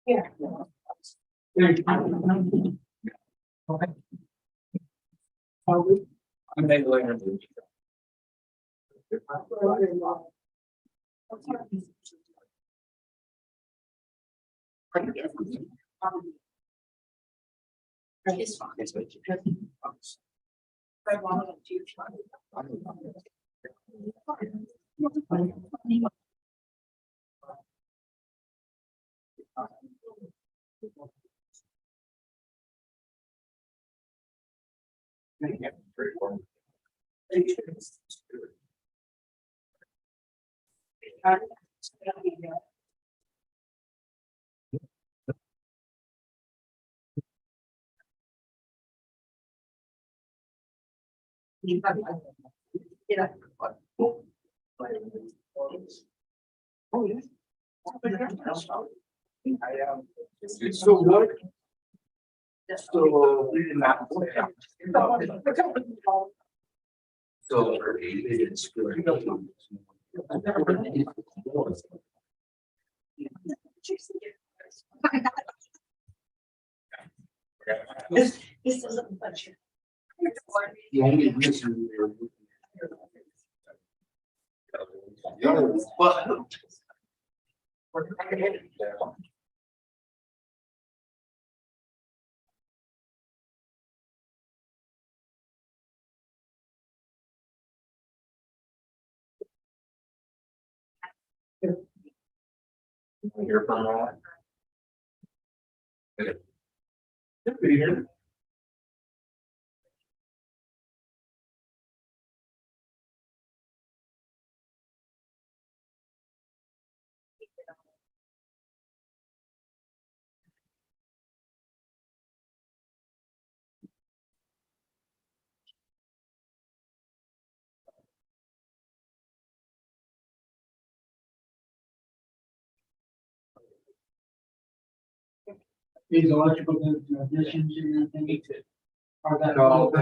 Yeah. I'm later. It's fine. It's what you I wanted to try. It's so good. So we did not. So it's good. This doesn't touch you. The only reason we were. Here from all. Good be here. These electrical additions and everything. Are that all?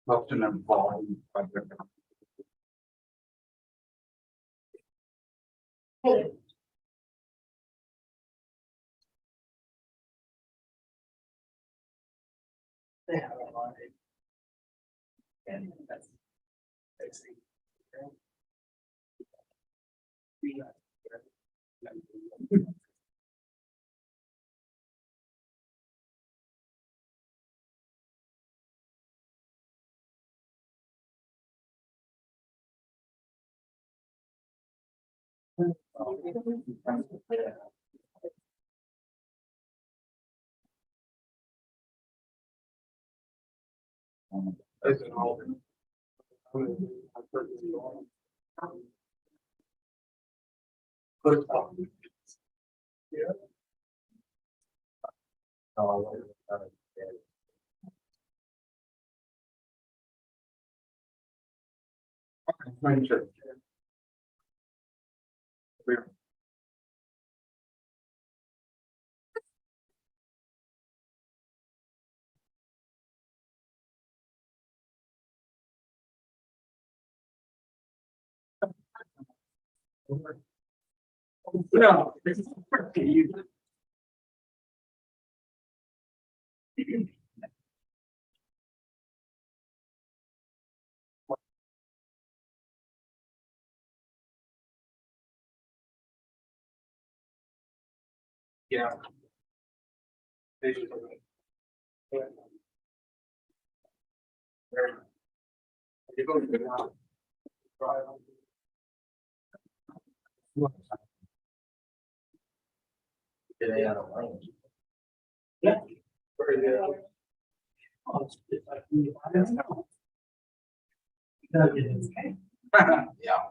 Often involved. They have a lot of. And that's. No, this is you. Yeah. Yeah. Yeah.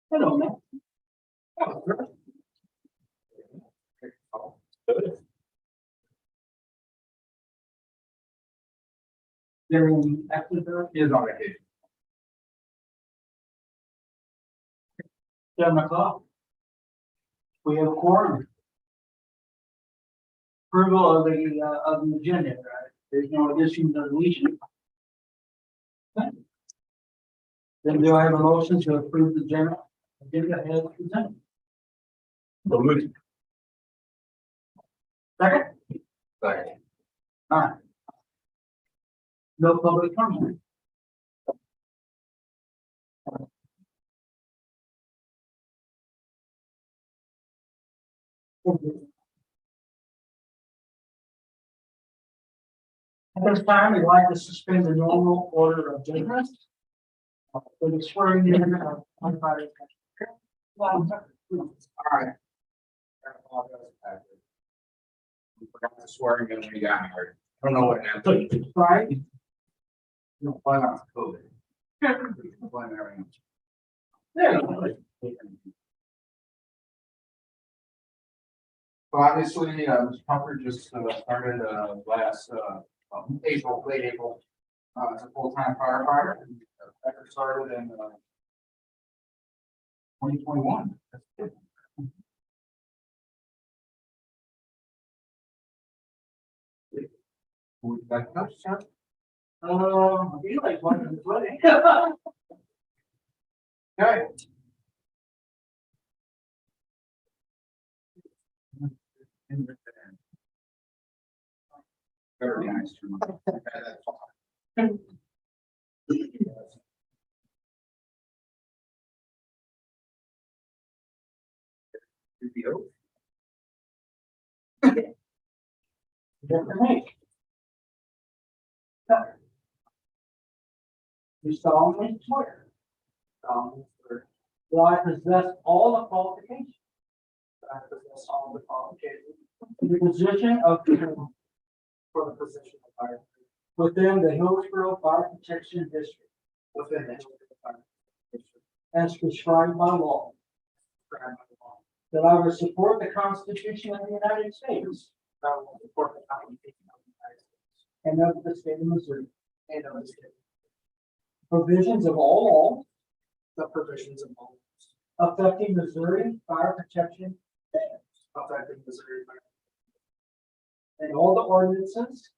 Hello, man. They're in Ecuador. He is on vacation. 7 o'clock. We have a quorum. Approval of the agenda, right? There's no additions or deletion. Then do I have a motion to approve the general agenda as presented? So moved. Second? Second. All right. No public comment. At this time, we'd like to suspend the normal order of business. For the swearing in of umpire. All right. We forgot to swear in when we got married. I don't know what happened. Right? You know, why not COVID? Blame everything. There you go. Well, obviously, Mr. Pumper just started last April, late April, as a full-time firefighter. Becker started in 2021. That's good. Would you like to touch, sir? I feel like one of the wedding. Okay. Very nice. You solemnly swear. That I possess all the qualifications. I possess all the qualifications For the position of for the position of fire within the Hillsborough Fire Protection District within the Hillsborough Fire District. as prescribed by law. Prescribed by law. That I will support the Constitution of the United States I will support the Constitution of the United States and of the state of Missouri. and of the state. Provisions of all The provisions of law laws affecting Missouri Fire Protection affecting Missouri Fire and all the ordinances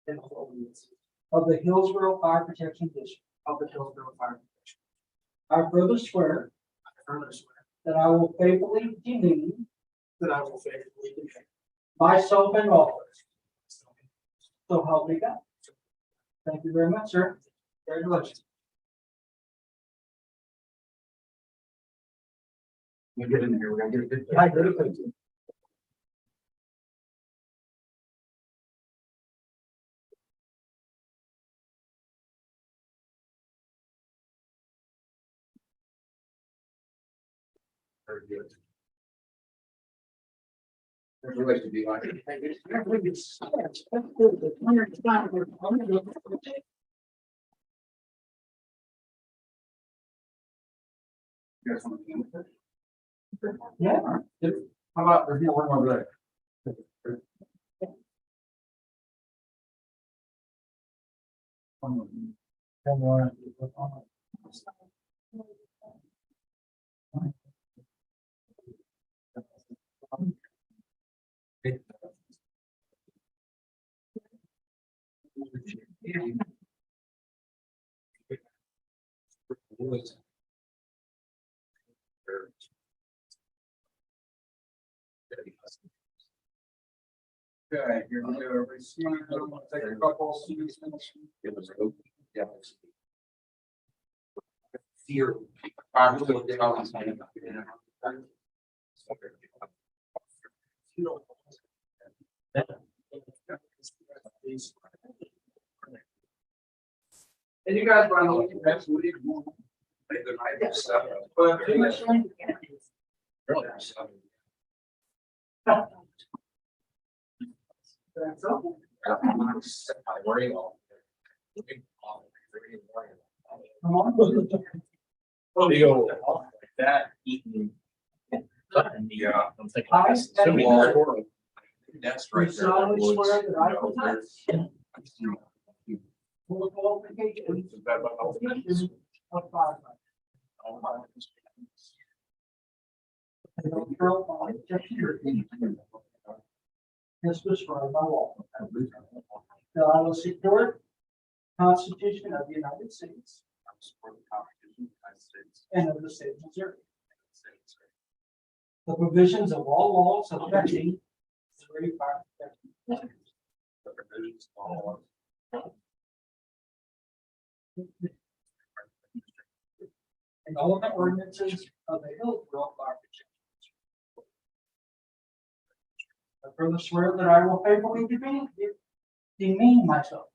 and the ordinances of the Hillsborough Fire Protection District. of the Hillsborough Fire Protection. I further swear I further swear that I will faithfully demean that I will faithfully defend myself in office. myself. So help me God. Thank you very much, sir. Congratulations. We get in here, we're gonna get a good. I agree with you. Very good. There's a way to be like. You guys want to do it? Yeah. How about, there's one more there. One more. Okay, here we go. Everybody smile. Take a couple. Fear. And you guys want to look at that, what do you want? But That's all. I worry all. Come on. Oh, you go like that, eating. Yeah, I'm thinking. I- That's right You there. solemnly swear that I will not full qualifications of firefighter. And will throw on security as prescribed by law. That I will support the Constitution of the United States and of the state of Missouri. The provisions of all laws affecting Missouri fire protection. And all of the ordinances of the Hillsborough Fire Protection. I further swear that I will faithfully demean myself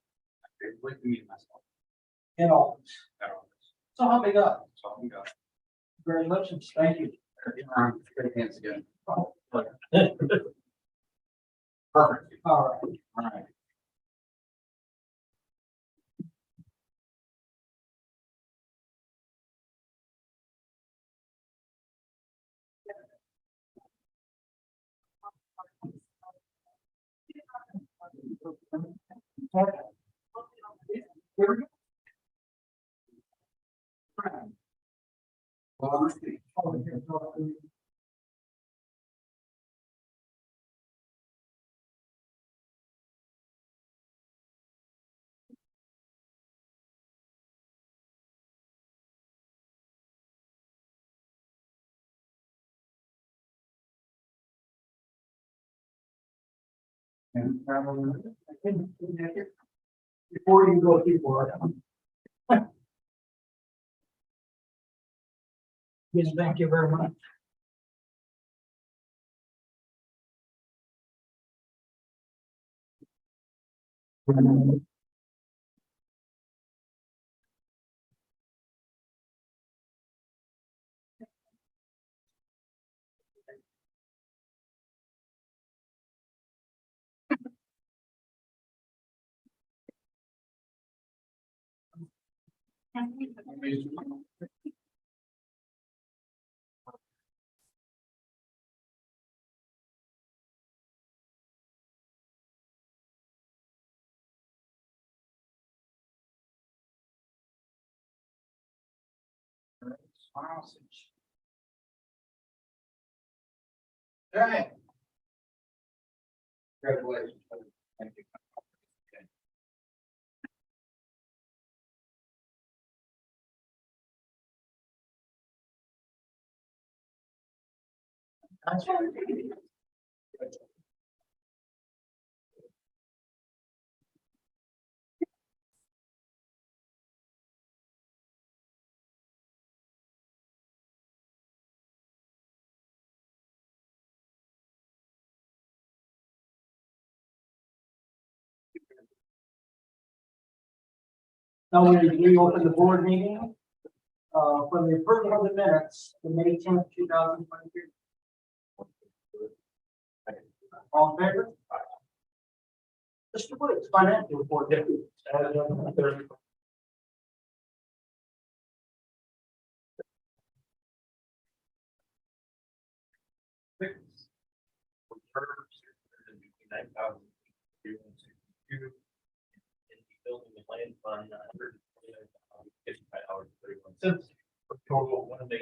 in office. So help me God. Congratulations. Thank you. Great hands again. Perfect. Perfect. All right. All right. Before you go too far. Yes, thank you very much. Okay. Congratulations. Thank you. Now we reopen the board meeting for the approval of the minutes, the May 10th, 2023. All in favor? Mr. Woods, financial report. In the building and land fund, $129,055.31, for a total of $1,265,570.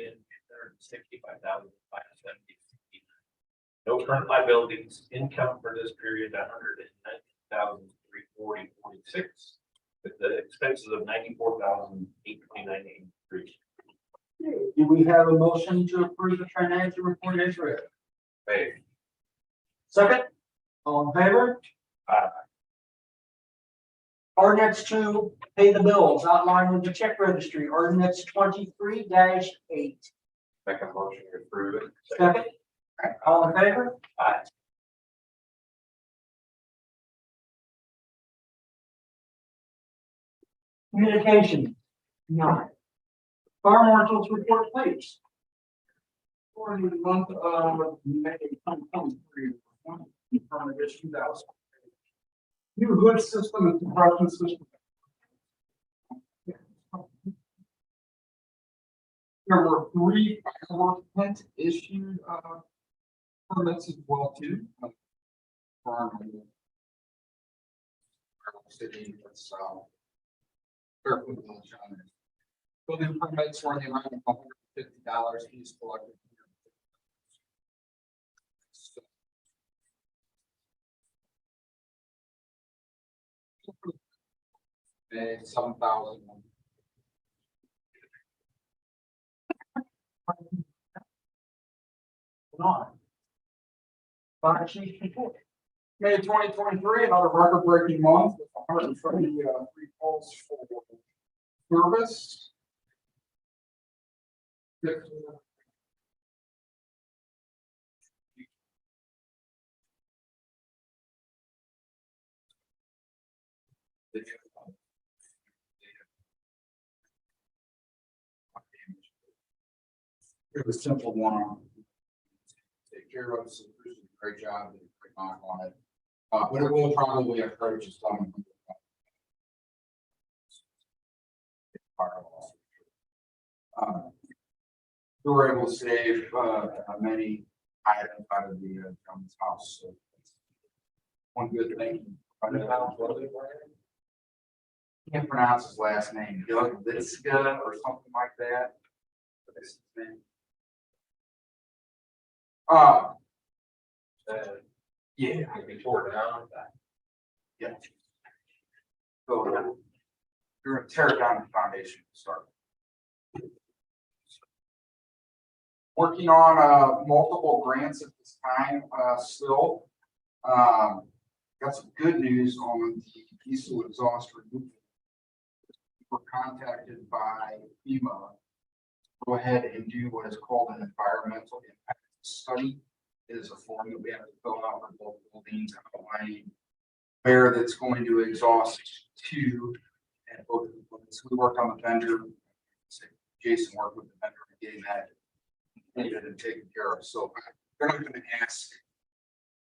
No current liabilities, income for this period, $119,340.46, with the expenses of $94,829.83. Do we have a motion to approve the financial report as read? Hey. Second, all in favor? Aye. Ordinance to pay the bills outlined with the check registry, ordinance 23-8. Make a motion to approve it. Second, all in favor? Aye. Communication. None. Fire marshal's report, please. For the month of May 2023, from this 2000. New hood system and suppression system. There were 3 fireworks tent issued, permits as well too. For our city, that's, Fairfield Village on it. Building permits were in the amount of $150, he's collected. And 7,000. On. Fire chief report. May 2023, another record-breaking month with 173 calls for service. It was a simple one. Take care of us, great job, did a great knock on it. But it will probably approach some. We were able to save many items out of the gentleman's house. So one good thing. Can't pronounce his last name, Doug Litska or something like that. But this is his name. Yeah, Maybe tore down. yeah. So you're gonna tear down the foundation to start. Working on multiple grants at this time, still. Got some good news on the diesel exhaust removal. We're contacted by FEMA. Go ahead and do what is called an environmental impact study. It is a form that we have to fill out for both buildings outlining where that's going to exhaust to. And both, so we worked on the vendor. Jason worked with the vendor and getting that completed and taken care of. So they're not going to ask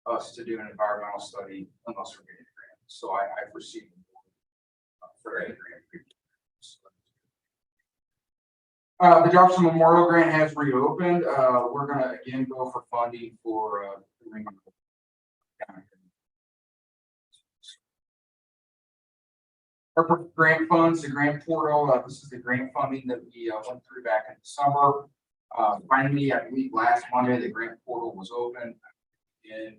us to do an environmental study unless we're getting a grant. So I've received for a grant. The Jefferson Memorial Grant has reopened. We're going to again go for funding for our grant funds, the grant portal. This is the grant funding that we went through back in December. Finally, I believe last Monday, the grant portal was open. And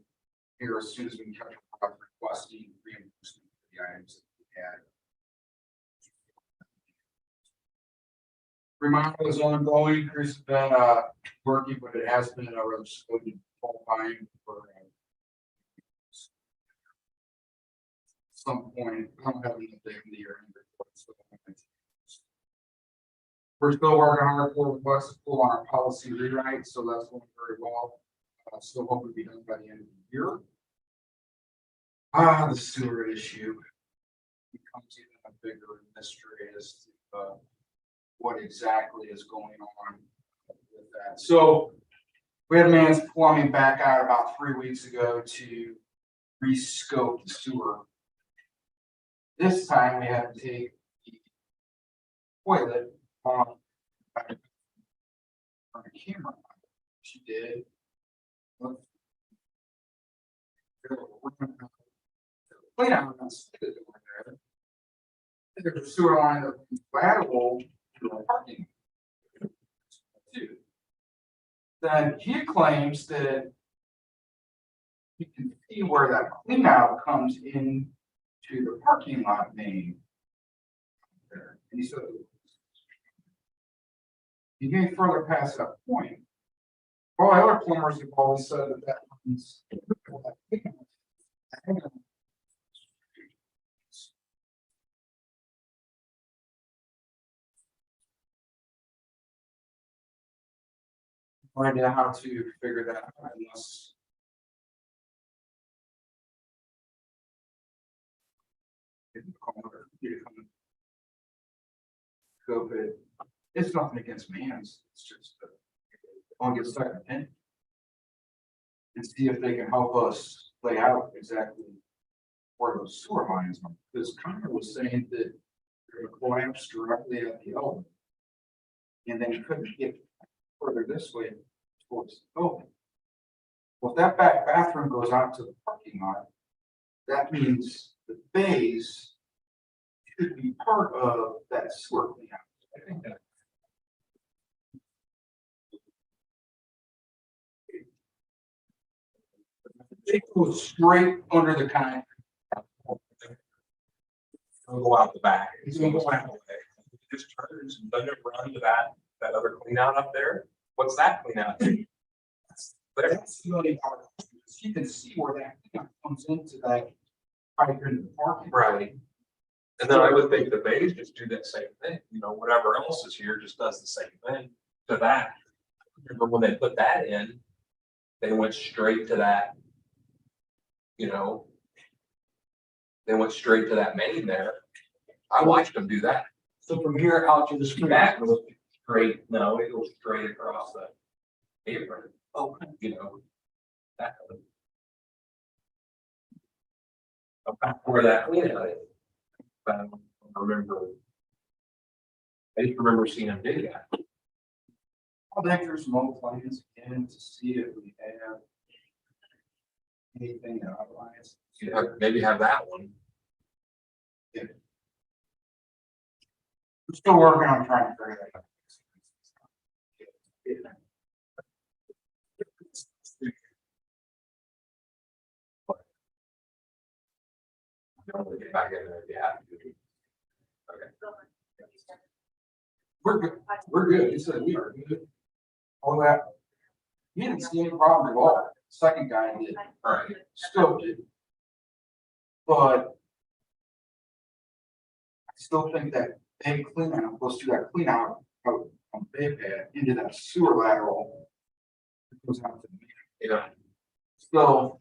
here, as soon as we can catch up requesting reimbursement for the items that we had. Remodel is ongoing. Chris has been working, but it has been a rather slow time for some point. I don't have anything in the year. We're still working hard for requests on our policy rewrite, so that's going very well. Still hoping to be done by the end of the year. The sewer issue becomes even a bigger mystery as to what exactly is going on with that. So we had Man's Plumbing back out about 3 weeks ago to rescope the sewer. This time we had to take the toilet on the camera. She did. Clean out and stick it over there. There's a sewer line that is lateral to the parking. Too. Then he claims that you can see where that clean out comes in to the parking lot main. There. And he said he came further past that point. All the other plumbers have always said that that happens. No idea how to figure that out unless COVID. It's nothing against Mans. It's just I'll get stuck in it and see if they can help us lay out exactly where those sewer lines are. Because Connor was saying that they're going to collapse directly at the elbow. and then you couldn't get further this way towards the building. Well, if that back bathroom goes out to the parking lot, that means the bays should be part of that sewer cleanout. I think that. It goes straight under the concrete. It'll go out the back. It's gonna go out the way. It just turns and doesn't run to that other clean out up there. What's that clean out? There. That's the only part. You can see where that cleanout comes into that pipe into the parking. Right. And then I would think the bays just do that same thing, you know, whatever else is here just does the same thing to that. Remember when they put that in, they went straight to that, you know. They went straight to that main there. I watched them do that. So from here out to the street. That goes straight, no, it goes straight across the apron, Okay. you know. That. About where that clean out is. But I don't remember. I just remember seeing them do that. I'll make sure some old plans again to see if we have anything that outlines. You have, maybe have that one. We're still working on trying to figure that out. Don't get back in there if you have to. Okay. We're good. We're good. He said we are good. All that. He didn't see any problem at all. Second guy did. All right. Scoped it. But I still think that they clean out, let's do that clean out on Bay Pad into that sewer lateral. It goes out to the meter. Yeah. So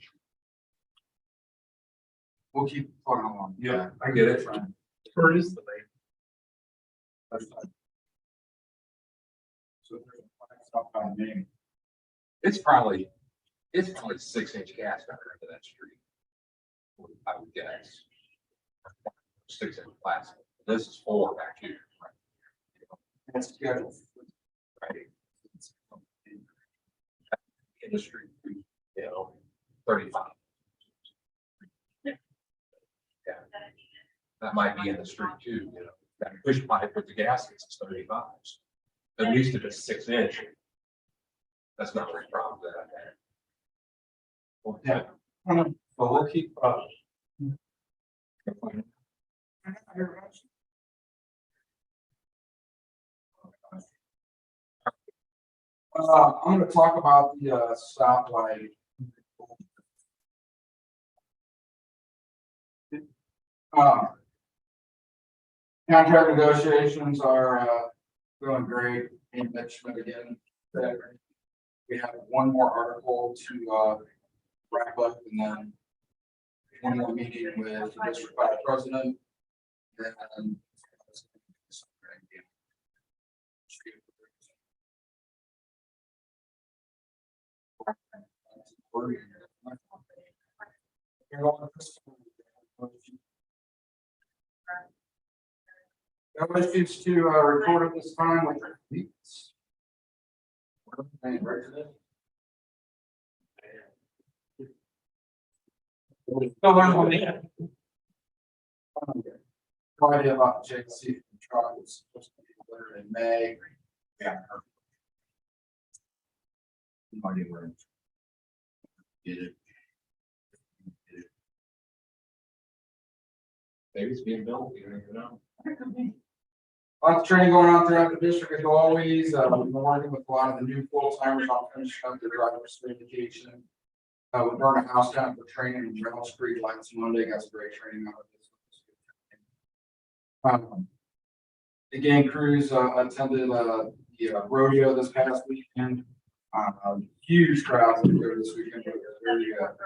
we'll keep plugging along. Yeah, I get it. Where is the lake? That's fine. So there's a flag stop by name. It's probably 6-inch gas gutter into that street. I would guess. 6-inch plastic. This is 4 back here. That's scheduled. Right. In the street, you know, 35. Yeah. That might be in the street too, you know, that push pipe with the gaskets is 35. At least if it's 6-inch. That's not a problem that I have. Yeah. But we'll keep, I'm gonna talk about the stoplight. Contract negotiations are going great in Mitchmond again. We have one more article to wrap up and then one more meeting with the district vice president. And no issues to report at this time with your fleets. No idea about the JC truck. It's supposed to be delivered in May. Yeah. No idea where. Get it. maybe it's being built, you don't even know. Lots of training going on throughout the district as always. We've been working with a lot of the new full timers on finishing up their driver's certification. We burned a house down for training in Reynolds Creek last Monday. Got some great training out of this. The gang crews attended the rodeo this past weekend. Huge crowds there this weekend. But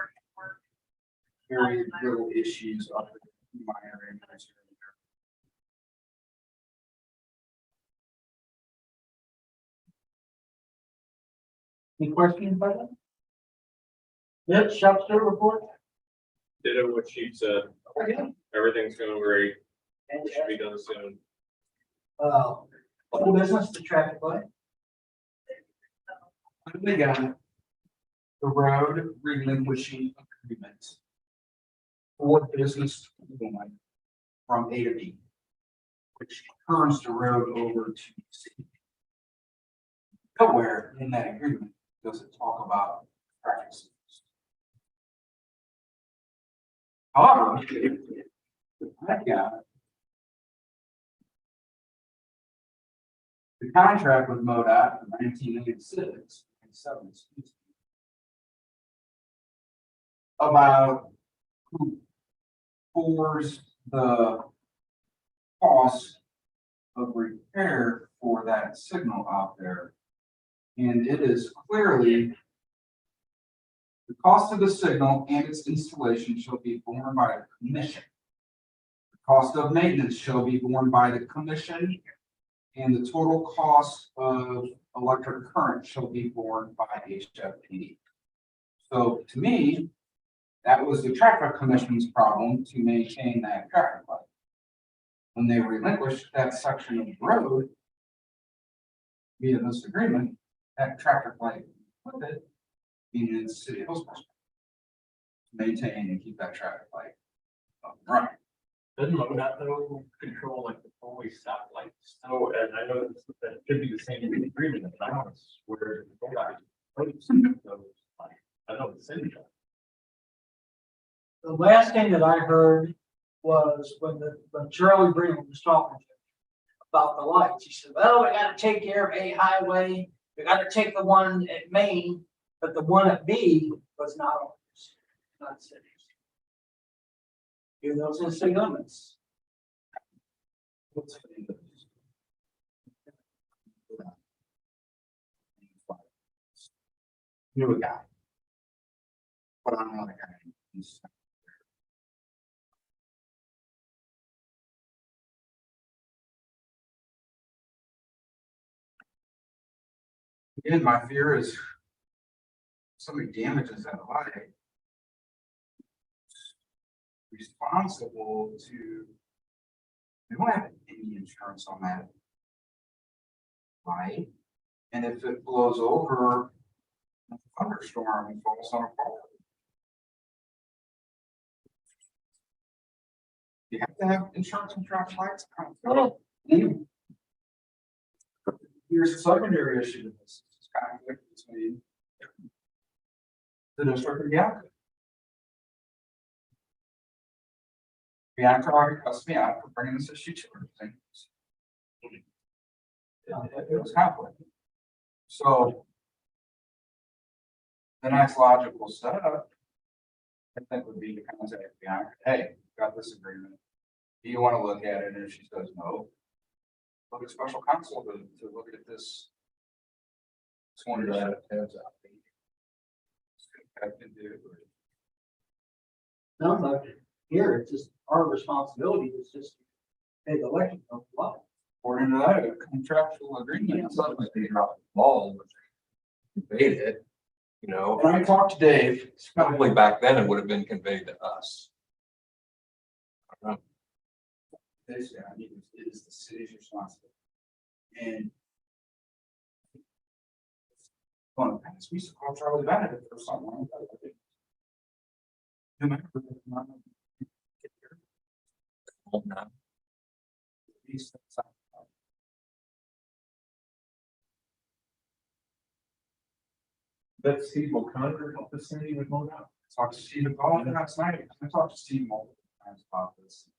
very little issues up in my area. Any questions by them? Yeah, shop store report? Ditto what she said. Okay. Everything's going great. Should be done soon. A Old business, the traffic light. We got the road relinquishing agreement for business line from A to B, which turns the road over to C. Nowhere in that agreement does it talk about traffic signals. However, I've got the contract with MoDOT from 1986, about who pours the cost of repair for that signal out there. And it is clearly the cost of the signal and its installation shall be borne by the commission. The cost of maintenance shall be borne by the commission, and the total cost of electric current shall be borne by HFPD. So to me, that was the traffic commission's problem to maintain that traffic light. When they relinquished that section of the road via this agreement, that traffic light with it, being in the city of Hillsborough, to maintain and keep that traffic light running. Doesn't MoDOT though control like the always stop lights? So, and I know that should be the same in the agreement, but I want to where MoDOT. I know the city does. The last thing that I heard was when Charlie Green was talking to him about the lights, he said, well, we gotta take care of A highway, we gotta take the one at Main, but the one at B was not ours, not cities. Even though it's in city limits. Knew a guy. But I'm not a guy. He's- Again, my fear is somebody damages that light. Responsible to. We don't have any insurance on that. Light, and if it blows over. A thunderstorm and falls on a pole. You have to have insurance on traffic lights. I don't know. Here's the secondary issue to this. It's conflict between the district and Bianca. Bianca already cussed me out for bringing this issue to her. It was conflict. So the next logical step, I think, would be to contact Bianca. Hey, got this agreement. Do you want to look at it? And if she says no, look at special counsel to look at this. It's one of the heads up. I can do it. Sounds like here, it's just our responsibility is just pay the electric bill. According to that, a contractual agreement. It's not like they dropped the ball, but they conveyed it, you know. When I talked to Dave, Probably back then it would have been conveyed to us. I don't know. this, I mean, it is the city's responsibility. And well, we used to call Charlie Bennett for something like that. Remember, That's Steve O'Connor of the city with MoDOT. talked to Steve about it last night. I talked to Steve multiple times about this.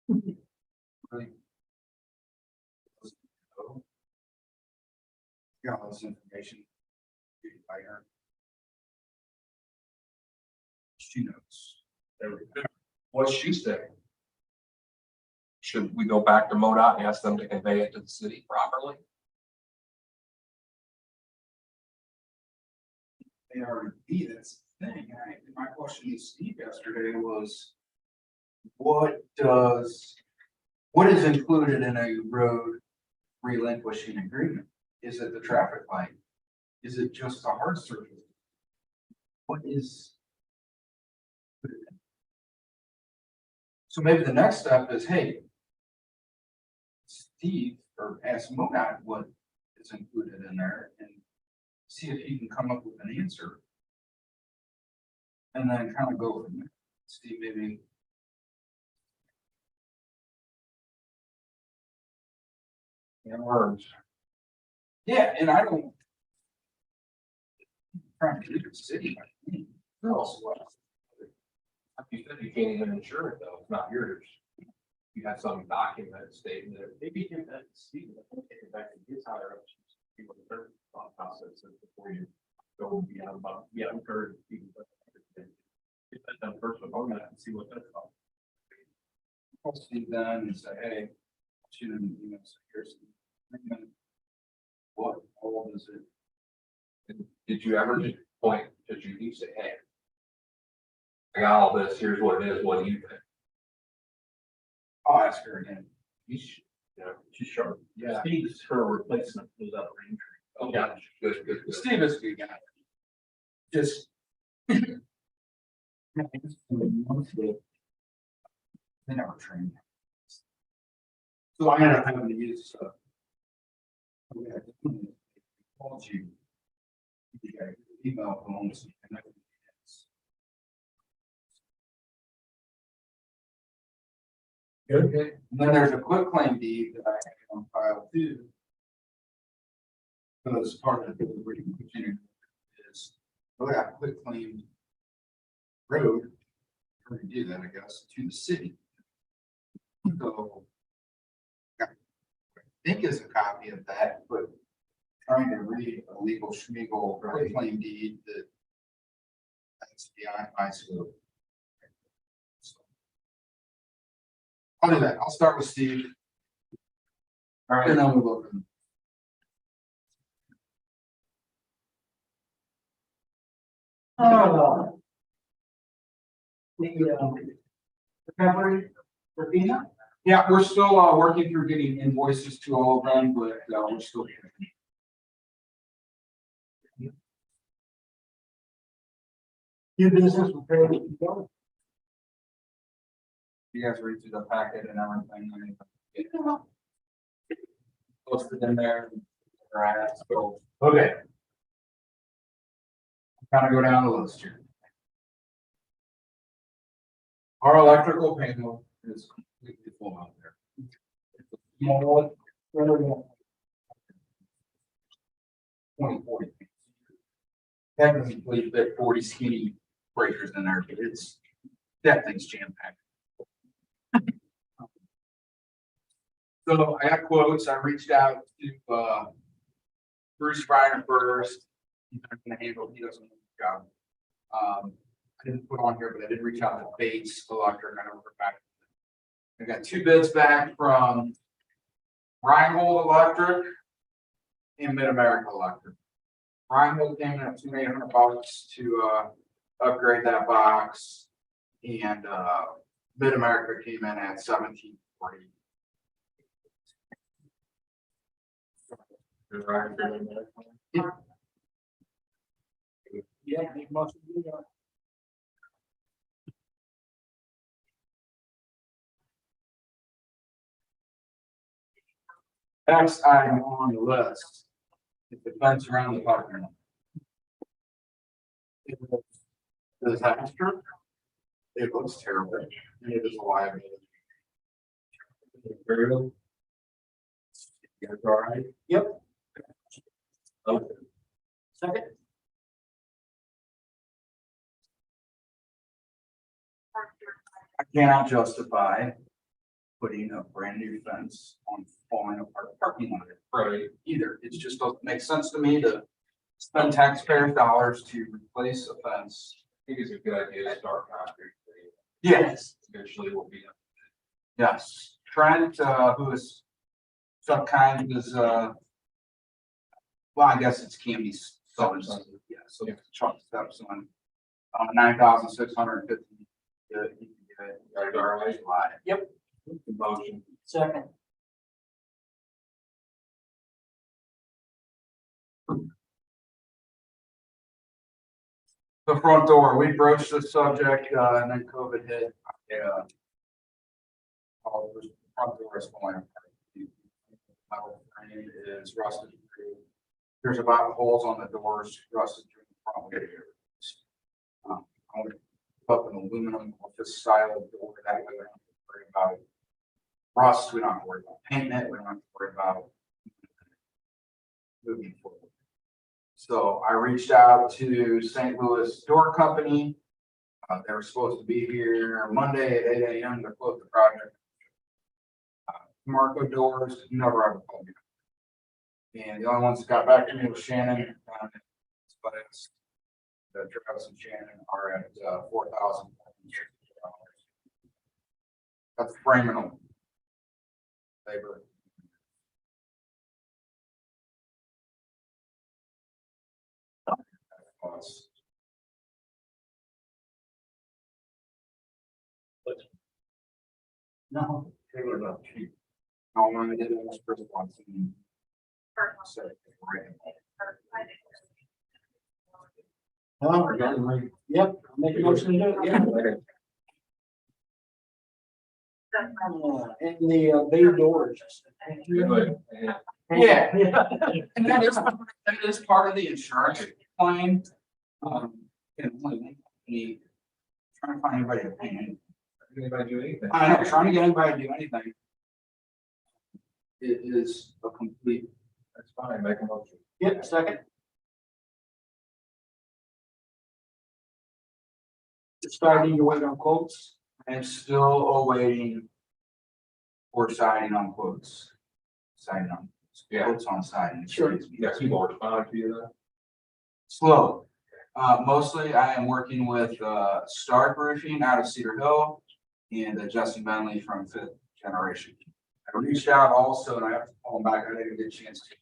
Really. Got all this information. By her. She knows. There we go. What's she say? Should we go back to MoDOT and ask them to convey it to the city properly? They already be, that's the thing. My question to Steve yesterday was. What is included in a road relinquishing agreement? Is it the traffic light? Is it just the hard surface? What is? So maybe the next step is, hey. Steve, or ask MoDOT what is included in there and see if he can come up with an answer. And then kind of go from there. See, maybe. Worms. Yeah, and I don't. Trying to keep it city. No. Like you said, you can't even insure it though, it's not yours. You have some document stating that. Maybe give that to Steve, take it back to his higher ups, see what their thought process is before you go beyond, encourage people. Get that done first with ODOT and see what that's about. I'll see them and say, hey, shoot them, you know, so here's. What, all is it? Did you ever just point to Judy, say, hey, I got all this, here's what it is, what do you think? I'll ask her again. You should, you know, She's sharp. Yeah. Steve's her replacement was up range. oh, yeah, good. Steve is a good guy. Just. They never trained. So I ended up having to use, okay, I called you. You got email phones. And everything else. Okay. And then there's a quick claim deed that I have on file too. Because part of the continuing is, oh yeah, quick claim. Road. Or to do that, I guess, to the city. So. I think is a copy of that, but trying to read a legal schmiegel quick claim deed that. That's beyond my scope. So, I'll do that. I'll start with Steve. All right. And then we'll look. The recovery for FEMA. Yeah, we're still working through getting invoices to all of them, but we're still. New business with Perry. You guys read through the packet and everything. Posted in there. Right, so. Okay. Kind of go down the list here. Our electrical panel is completely full out there. Small, really, 2040. Technically, fit 40 skinny breakers in there, but it's, that thing's jam packed. So I got quotes, I reached out to, Bruce Reiner first. He's not gonna handle, he doesn't know the job. I didn't put on here, but I did reach out to Bates Electric, I never heard back. I got 2 bids back from Reinhold Electric and Mid-America Electric. Reinhold came in at $2,800 to upgrade that box, and Mid-America came in at $1,740. yeah, make most of you. Next item on the list is the fence around the parking lot. The disaster. It looks terrible, and it is a liability. You guys all right? Yep. Okay. Second. I cannot justify putting a brand new fence on falling apart parking lot Right, either. It just doesn't make sense to me to spend taxpayer dollars to replace a fence. I think it's a good idea to start concrete. Yes. Eventually will be. Yes, Trent, who is some kind is, well, I guess it's Candy's son. Yeah, so Chuck steps on, 9,650. Yep. Motion. Second. The front door, we broached the subject, and then COVID hit. Yeah. All the front door is going. metal frame is rusted through. There's about holes on the doors, rusted through the front window. I want to put up an aluminum office style door that way we don't have to worry about rust, we don't have to worry about painting it, we don't have to worry about moving forward. So I reached out to St. Louis Door Company. They were supposed to be here Monday at 8 a.m. to close the project. Marco Doors never ever called me. And the only ones that got back to me was Shannon. But it's the Travis and Shannon are at $4,000. That's framing them. Labor. No. They were not cheap. How long did it was first one? So, right. Yep, make a motion to do it, yeah. And the bay doors. Yeah. And that is part of the insurance claim. And the trying to find anybody to pay anything. Anybody do anything? I know, trying to get anybody to do anything. It is a complete. That's fine, make a motion. Yep, second. Starting to wait on quotes. I'm still awaiting. For signing on quotes. Signing on. Yeah. Quotes on signing. Sure. Yeah, people respond to you then? Slow. Mostly I am working with, Stark Roofing out of Cedar Hill and Justin Bentley from Fifth Generation. I reached out also, and I have to call them back. I didn't get a chance to.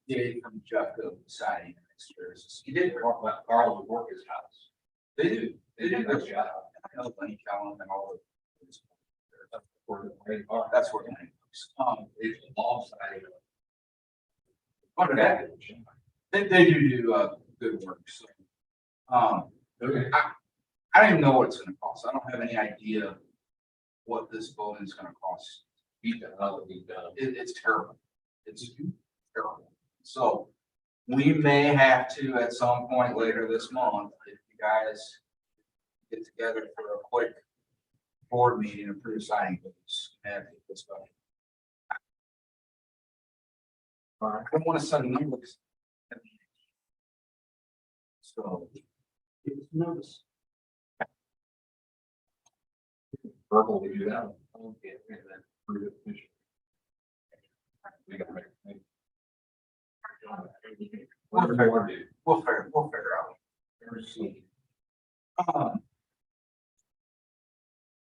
Dave from Jeff Hill siding next year. You did talk about Carl would work his house. They do. They do. Good job. I know Lenny Callum and all of. They are. That's where. It's a long side. What that? They do good work, so. Okay. I don't even know what it's gonna cost. I don't have any idea what this building's gonna cost. Be done, how it be done. It's terrible. It's terrible. So we may have to, at some point later this month, if you guys get together for a quick board meeting, approve signing those and discussion. All right, I don't want to send numbers. So. Give us notice. Verbal, we do that. Okay, and then prove it officially. We gotta make. What do we want to do? We'll figure out.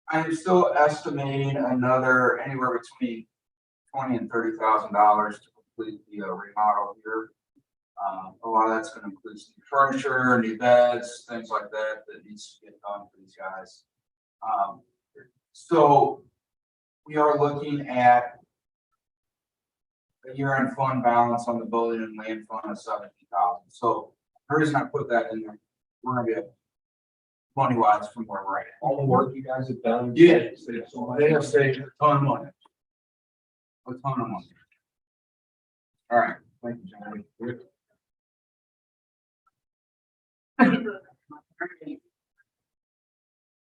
I'm still estimating another anywhere between $20,000 and $30,000 to complete the remodel here. A lot of that's going to include new furniture, new beds, things like that needs to get done for these guys. So we are looking at a year-end fund balance on the building and land fund of $70,000. So the reason I put that in there, we're gonna be at money-wise from where we're at. All the work you guys have done. Yeah. So much. They have saved a ton of money. A ton of money. All right, thank you, Johnny.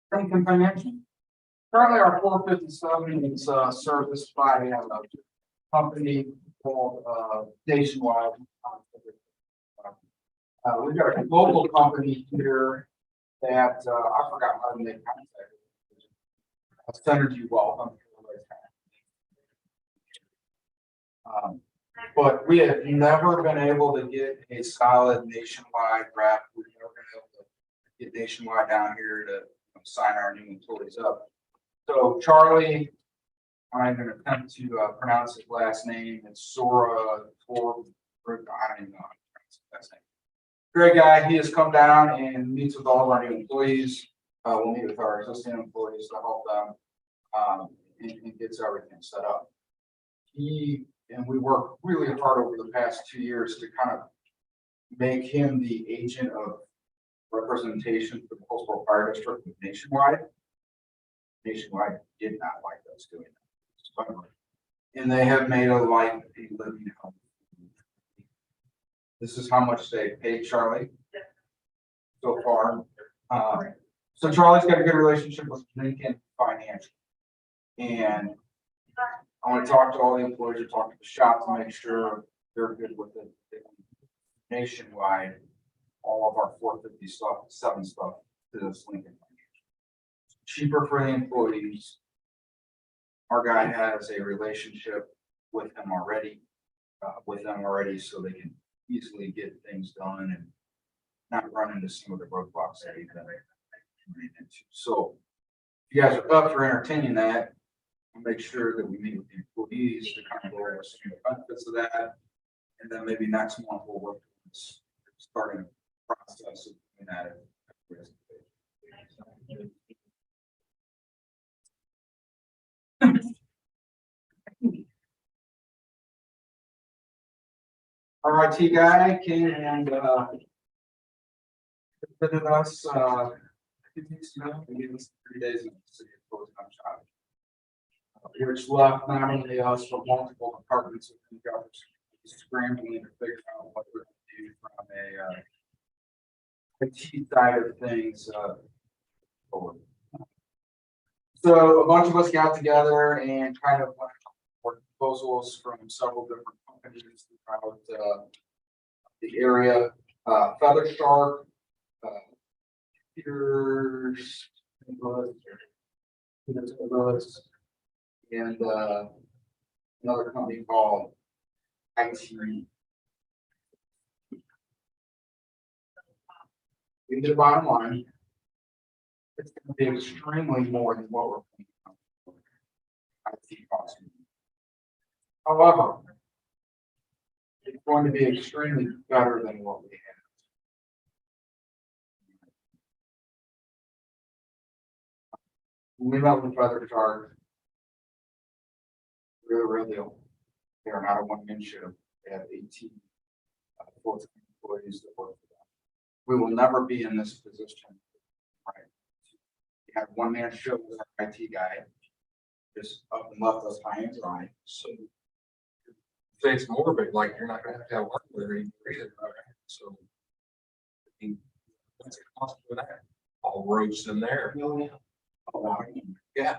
Franklin Financial. Currently, our 457 is serviced by a company called Nationwide. We've got a local company here that I forgot how to make contact. Synergy Wealth. But we have never been able to get a solid nationwide rep. We've never been able to get Nationwide down here to sign our new employees up. So Charlie, I'm going to attempt to pronounce his last name. It's Sora. I don't even know how to pronounce his last name. Great guy. He has come down and meets with all of our new employees. We'll meet with our existing employees to help them and gets everything set up. And we worked really hard over the past 2 years to kind of make him the agent of representation for the Hillsborough Fire District with Nationwide. Nationwide did not like us doing that. And they have made a life a living hell. This is how much they paid Charlie so far. So Charlie's got a good relationship with Lincoln Financial. And I want to talk to all the employees, or talk to the shop to make sure they're good with it. Nationwide, all of our 450 stuff, 7 stuff to this Lincoln Financial. Cheaper for the employees. Our guy has a relationship with them already, so they can easily get things done and not run into some of the roadblocks that he's been running into. So if you guys are up for entertaining that, we'll make sure that we meet with the employees to kind of go over some of the benefits of that. And then maybe next month we'll work towards starting a process of doing that. Our IT guy came and visited us, 2 weeks ago, and gave us 3 days in the city of closing up shop. Which left not only us, but multiple departments within the government scrambling to figure out what we're gonna do from a IT side of things forward. So a bunch of us got together and kind of went for proposals from several different companies throughout the area. Feather Shark, Peters, and another company called IT. We get the bottom line. It's going to be extremely more than what we're paying for IT costs. However, it's going to be extremely better than what we have. When we met with Feather Shark, real deal. They are not a one-man show. They have 18 full-time employees that work for them. We will never be in this position. Right. We have one-man show with our IT guy. Just up and left us high and dry. So say it's more, but like you're not gonna have to have work with it either, right? So I mean, what's it cost for that? All roads in there. Yeah.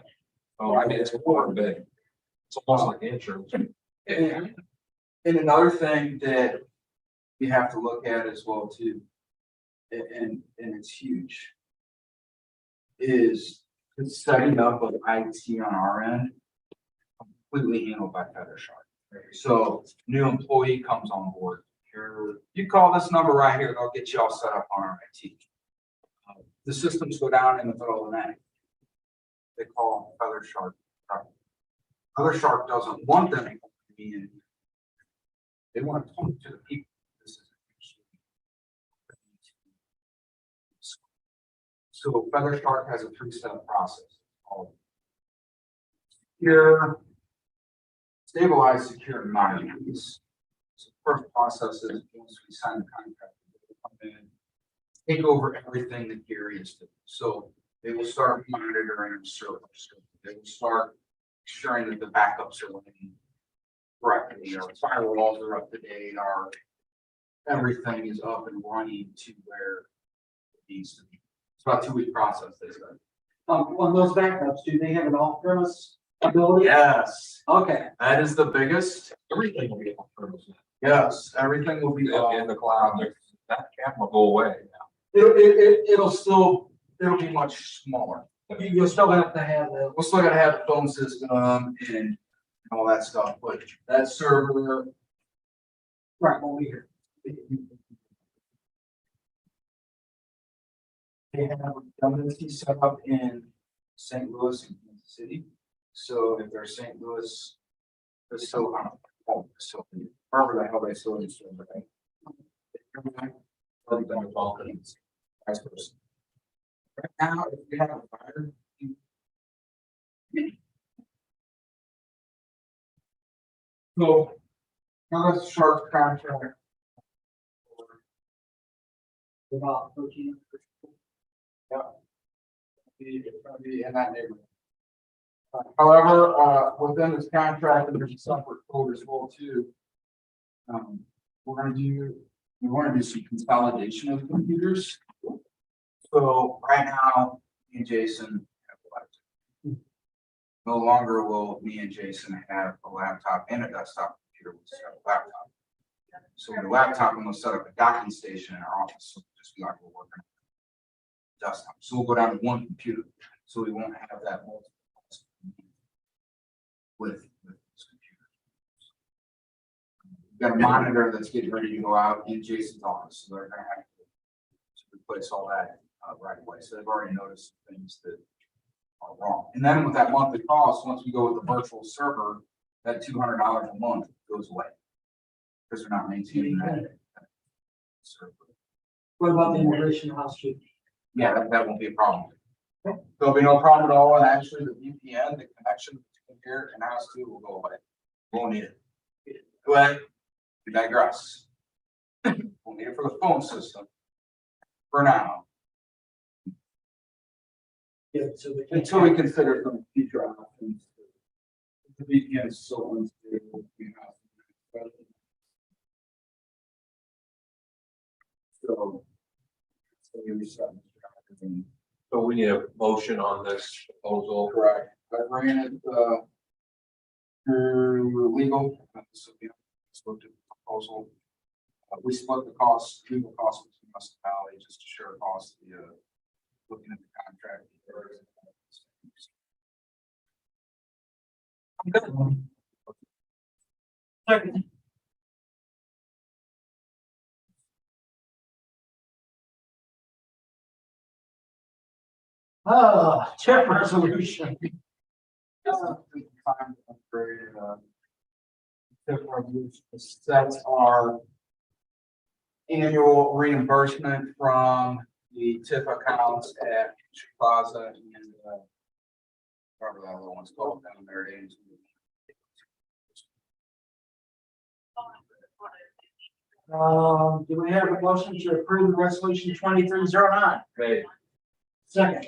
Oh, I mean, it's more, but it's almost like insurance. And another thing that we have to look at as well too, and it's huge, is the setting up of IT on our end, completely handled by Feather Shark. So new employee comes on board. You call this number right here, they'll get you all set up on our IT. The systems go down in the middle of the night. They call Feather Shark. Feather Shark doesn't want them to be in. They want to talk to the people. This is so Feather Shark has a 3-step process called secure, stabilize, secure, and monitor. So the first process is once we sign the contract, they come in, take over everything that Gary is doing. So they will start monitoring servers. They will start ensuring that the backups are running correctly, our firewalls are up to date, our everything is up and running to where it needs to be. It's about a 2-week process, they said. On those backups, do they have an off-premise ability? Yes, Okay, that is the biggest. Everything will be on premise now. Yes, everything will be In the cloud, that camera will go away now. It'll be much smaller. you'll still have to have the, We're still gonna have the phone system and all that stuff, but that server. right, over here. They have redundancy set up in St. Louis and Kansas City. So if they're St. Louis, they're still on a home facility, wherever the hell they still in, right? Or they're in Balkans, vice versa. Right now, if we have a fire. So, now that's Sharp contract. About 13. Yeah. It's gonna be in that neighborhood. However, within this contract, there's a separate code as well too. We want to do some consolidation of computers. So right now, me and Jason have a laptop. No longer will me and Jason have a laptop and a desktop computer, we'll just have a laptop. So with the laptop, I'm gonna set up a docking station in our office, so it'll just be like we're working on a desktop. So we'll go down to one computer, so we won't have that multiple with this computer. We've got a monitor that's getting ready to go out in Jason's office, so they're gonna have to replace all that right away. So they've already noticed things that are wrong. And then with that monthly cost, once we go with the virtual server, that $200 a month goes away. Because they're not maintaining that server. What about the integration housekeeping? Yeah, that won't be a problem. There'll be no problem at all, and actually the VPN, the connection between here and house two will go away. Won't need it. But we digress. We'll need it for the phone system. For now, Yeah, so the. until we consider some future options. The VPN is so unstable. So. So we reset. So we need a motion on this proposal. Correct. I ran it, through legal, so we spoke to the proposal. We split the cost, legal costs between us and Valley, just to share costs, looking at the contract. Second. TIF resolution. Time to upgrade, TIF resolution sets our annual reimbursement from the TIF accounts at Plaza and, whatever that other one's called down there. Do we have a motion to approve resolution 2309? Okay. Second.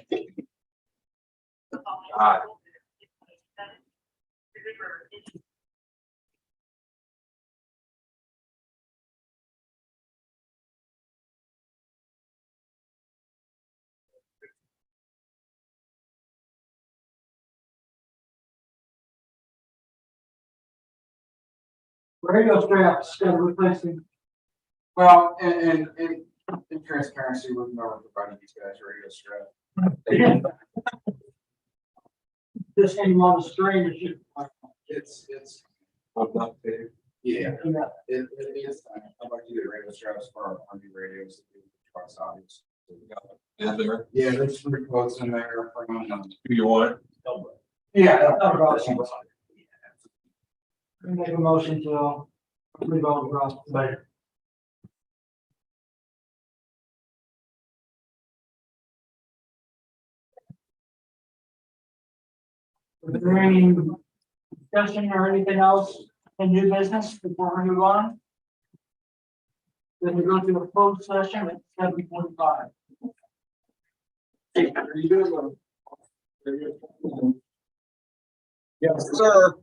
Aye. Radio straps, got replacing. Well, in transparency, we've never provided these guys radio strap. This thing on the screen is just. It's, I'm not there. yeah, Yeah. it is, I'd like to get radio straps for our new radios. That do trucks, obviously. So we got Is there? Yeah, there's 3 quotes in there from, Do you want it? yeah. Make a motion to approve all the costs. Later. Is there any discussion or anything else in new business before we move on? Then we go to a closed session at 7:45. Yes, sir.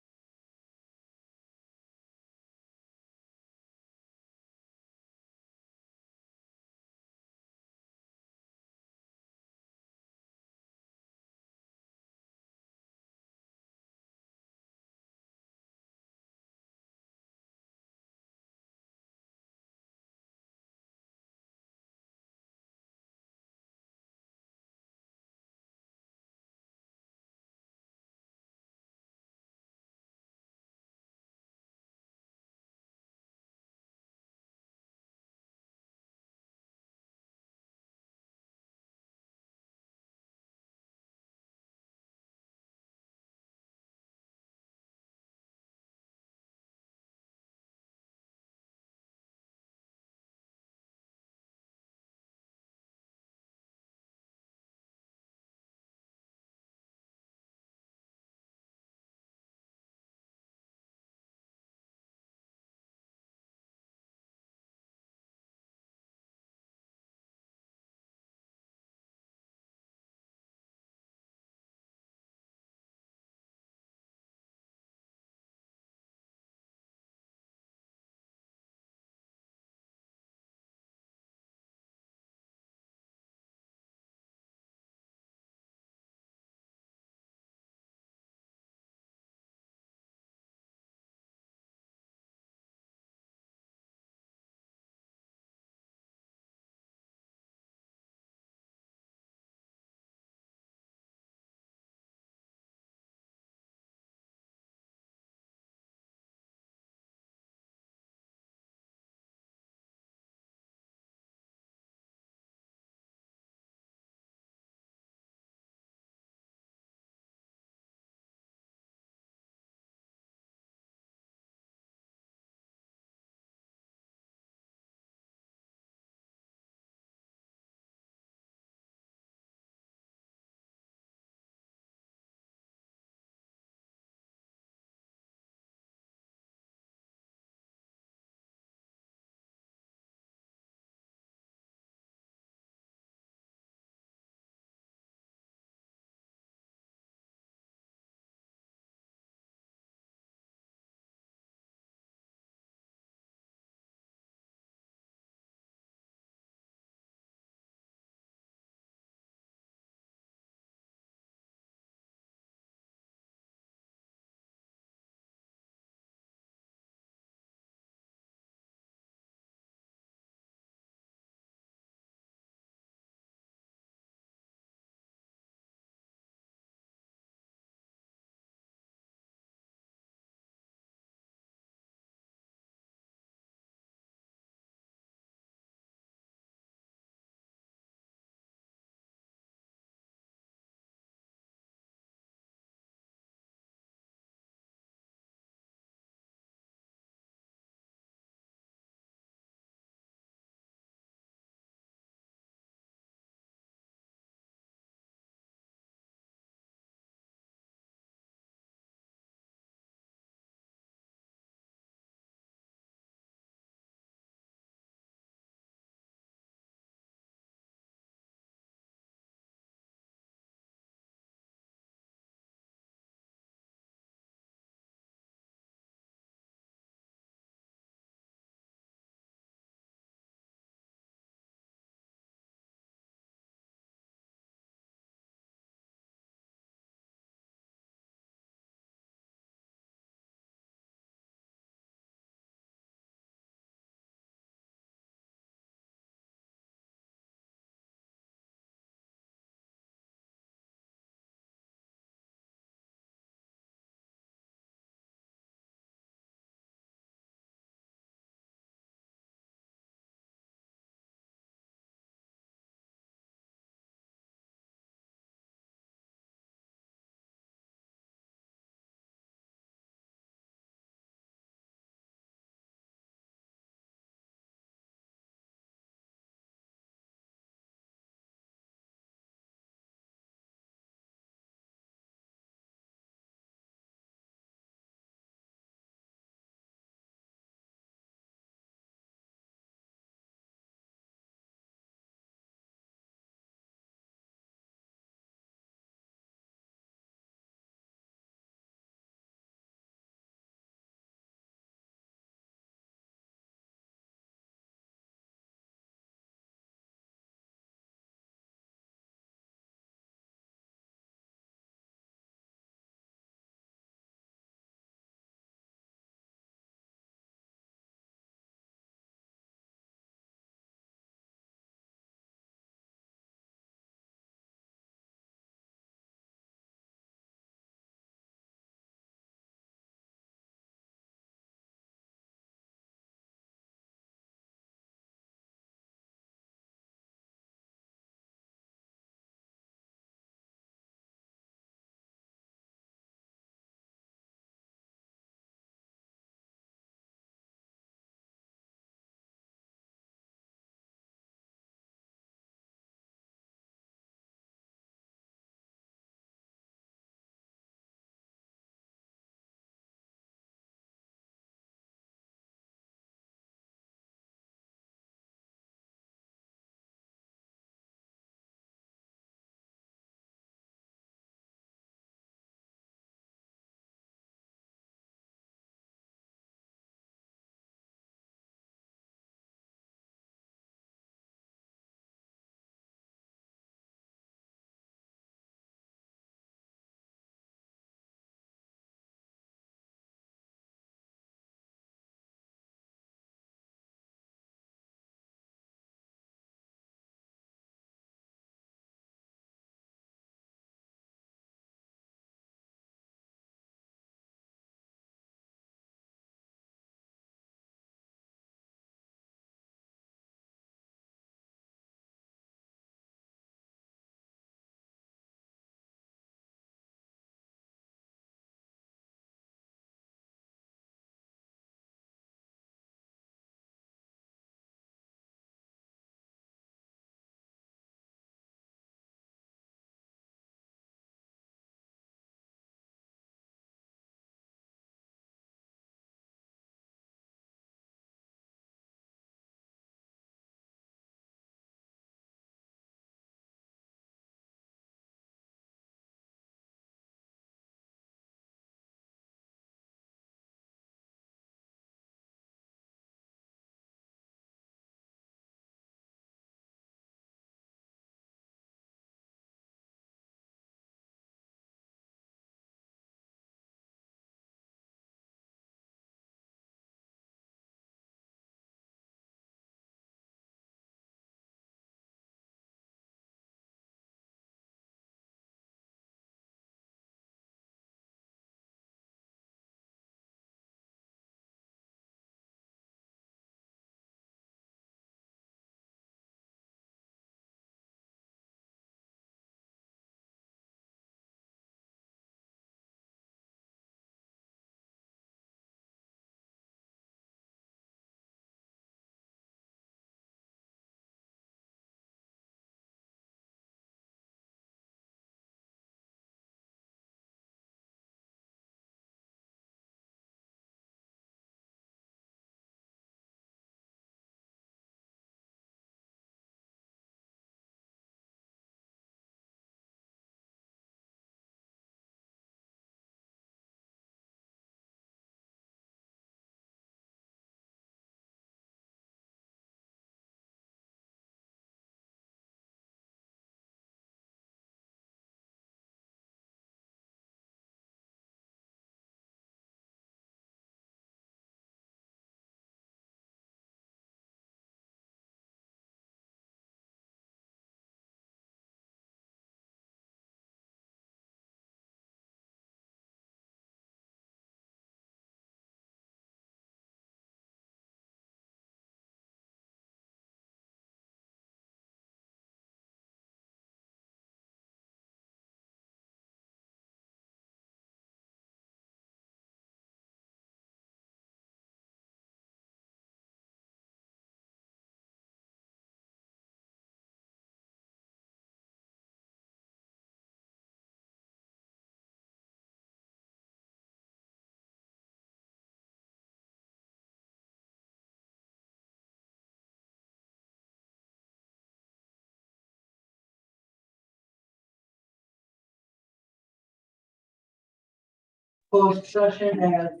Closed session at,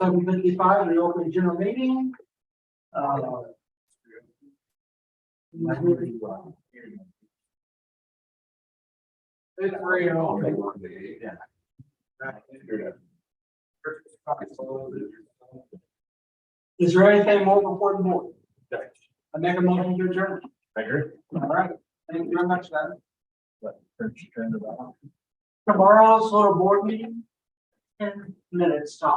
7:55, the open general meeting. It's very Is there anything more before the board? I make a motion to adjourn. I agree. All right, thank you very much, guys. Tomorrow's little board meeting, 10 minutes top.